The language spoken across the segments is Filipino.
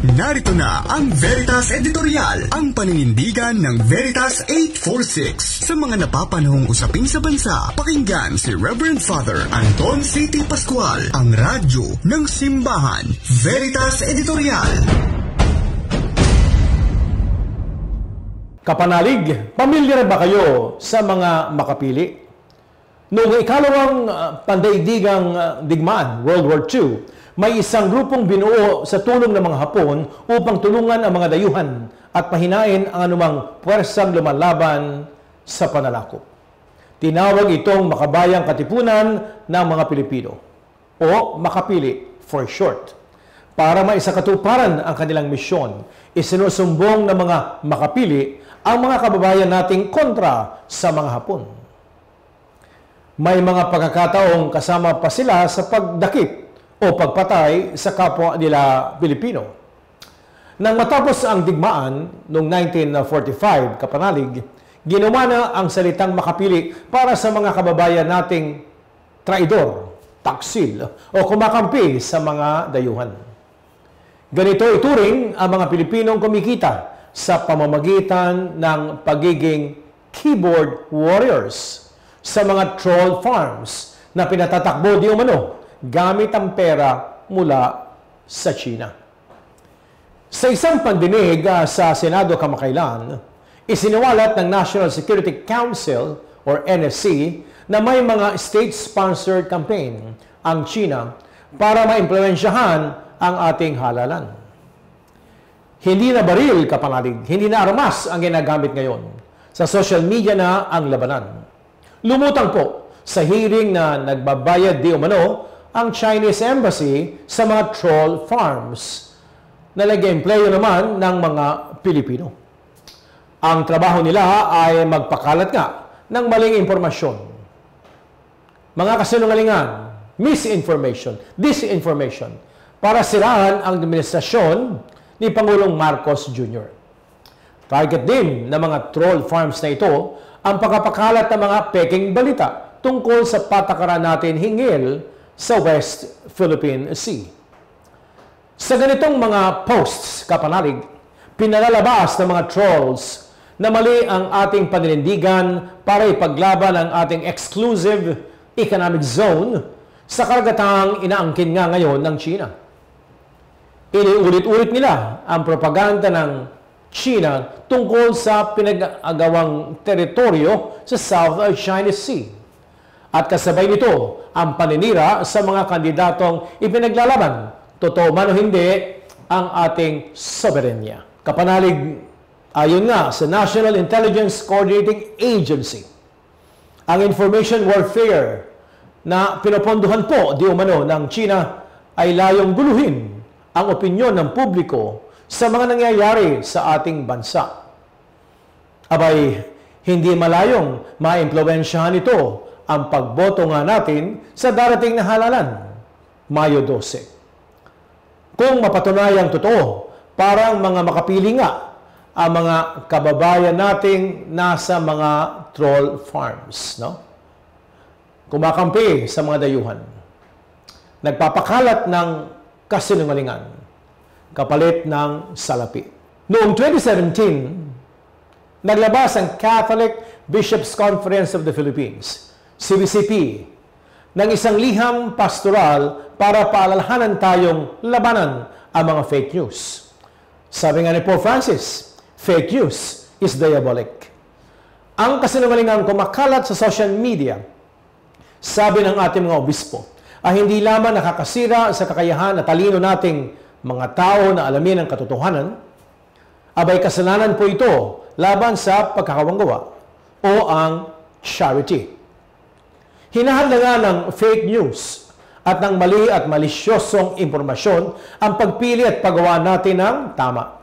Narito na ang Veritas Editorial, ang paninindigan ng Veritas 846 sa mga napapanahong usapin sa bansa. Pakinggan si Reverend Father Anton C.T. Pascual, ang radyo ng simbahan. Veritas Editorial. Kapanalig, pamilyar ba kayo sa mga makapili? Noong ikalawang pandaigdigang digmaan, World War II, may isang grupong binuo sa tulong ng mga Hapon upang tulungan ang mga dayuhan at pahinain ang anumang puwersang lumalaban sa panalakop. Tinawag itong Makabayang Katipunan ng mga Pilipino o Makapili for short. Para maisakatuparan ang kanilang misyon, isinusumbong ng mga Makapili ang mga kababayan nating kontra sa mga Hapon. May mga pagkakataong kasama pa sila sa pagdakip o pagpatay sa kapwa nila Pilipino. Nang matapos ang digmaan noong 1945, kapanalig, ginawa na ang salitang makapili para sa mga kababayan nating traidor, taksil, o kumakampi sa mga dayuhan. Ganito ituring ang mga Pilipinong kumikita sa pamamagitan ng pagiging keyboard warriors sa mga troll farms na pinatatakbo di umano gamit ang pera mula sa China. Sa isang pandinig sa Senado kamakailan, isiniwalat ng National Security Council or NSC na may mga state-sponsored campaign ang China para maimpluwensyahan ang ating halalan. Hindi na baril, kapanalig, hindi na armas ang ginagamit ngayon. Sa social media na ang labanan. Lumutang po sa hearing na nagbabayad di umano ang Chinese Embassy sa mga troll farms na nag-empleyo naman ng mga Pilipino. Ang trabaho nila ay magpakalat nga ng maling impormasyon. Mga kasinungalingan, misinformation, disinformation para siraan ang administrasyon ni Pangulong Marcos Jr. Target din ng mga troll farms na ito ang pagpapakalat ng mga peking balita tungkol sa patakaran natin hingil sa West Philippine Sea. Sa ganitong mga posts, kapanalig, pinalalabas ng mga trolls na mali ang ating paninindigan para ipaglaban ang ating exclusive economic zone sa karagatang inaangkin nga ngayon ng China. Iniulit-ulit nila ang propaganda ng China tungkol sa pinag-agawang teritoryo sa South China Sea. At kasabay nito ang paninira sa mga kandidatong ipinaglalaban, totoo man o hindi, ang ating soberenya. Kapanalig, ayon nga sa National Intelligence Coordinating Agency, ang information warfare na pinopondohan po di umano ng China ay layong guluhin ang opinyon ng publiko sa mga nangyayari sa ating bansa. Abay, hindi malayong maimpluwensyahan ito ang pagboto nga natin sa darating na halalan, Mayo 12. Kung mapatunayang totoo, parang mga makapili nga ang mga kababayan nating nasa mga troll farms, no? Kumakampi sa mga dayuhan. Nagpapakalat ng kasinungalingan, kapalit ng salapi. Noong 2017, naglabas ang Catholic Bishops' Conference of the Philippines, CBCP, ng isang liham pastoral para paalalahanan tayong labanan ang mga fake news. Sabi nga ni Pope Francis, fake news is diabolic. Ang kasinungalingang kumakalat sa social media, sabi ng ating mga obispo, ay hindi lamang nakakasira sa kakayahan at talino nating mga tao na alamin ang katotohanan, abay kasalanan po ito laban sa pagkakawanggawa o ang charity. Hinahadlangan ng fake news at ng mali at malisyosong impormasyon ang pagpili at paggawa natin ng tama.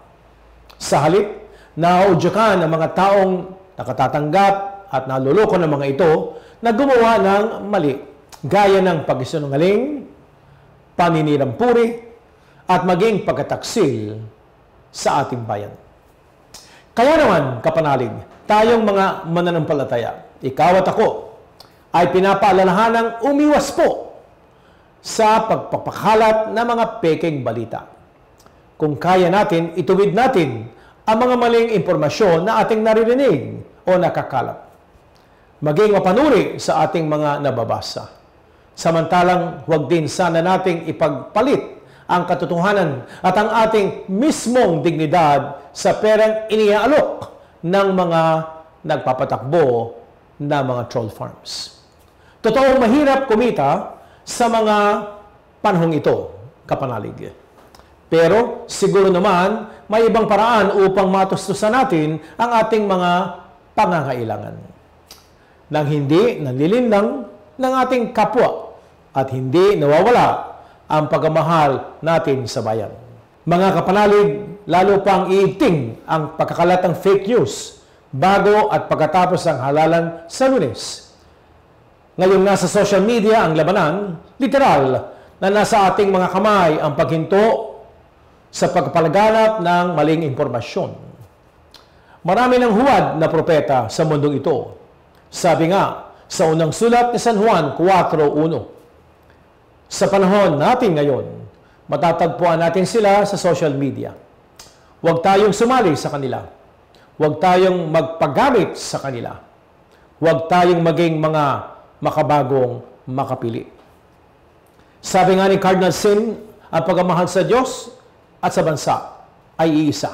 Sa halip, nauudyakan ng mga taong nakatatanggap at naluloko ng mga ito na gumawa ng mali, gaya ng pagsisinungaling, paninirampuri, at maging pagkataksil sa ating bayan. Kaya naman, kapanalig, tayong mga mananampalataya, ikaw at ako, ay pinapaalalahanang umiwas po sa pagpapakalat ng mga peking balita. kung kaya natin, ituwid natin ang mga maling impormasyon na ating naririnig o nakakalap. Maging mapanuri sa ating mga nababasa. Samantalang huwag din sana nating ipagpalit ang katotohanan at ang ating mismong dignidad sa perang iniaalok ng mga nagpapatakbo na mga troll farms. Totoong mahirap kumita sa mga panahong ito, kapanalig. Pero siguro naman may ibang paraan upang matustusan natin ang ating mga pangangailangan nang hindi nanlilinlang ng ating kapwa at hindi nawawala ang pagmamahal natin sa bayan. Mga kapanalig, lalo pang iigting ang pagkakalat ng fake news bago at pagkatapos ng halalan sa Lunes. Ngayong nasa social media ang labanan, literal na nasa ating mga kamay ang paghinto sa pagpalaganap ng maling impormasyon. Marami ng huwad na propeta sa mundong ito. Sabi nga sa unang sulat ni San Juan 4:1, sa panahon natin ngayon, matatagpuan natin sila sa social media. Huwag tayong sumali sa kanila. Huwag tayong magpagamit sa kanila. Huwag tayong maging mga makabagong makapili. Sabi nga ni Cardinal Sin, ang pagmamahal sa Diyos at sa bansa ay iisa.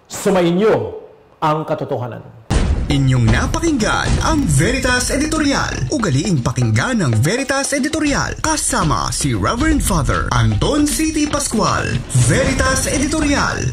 Sumainyo ang katotohanan. Inyong napakinggan ang Veritas Editorial. Ugaliing pakinggan ang Veritas Editorial kasama si Reverend Father Anton C.T. Pascual. Veritas Editorial.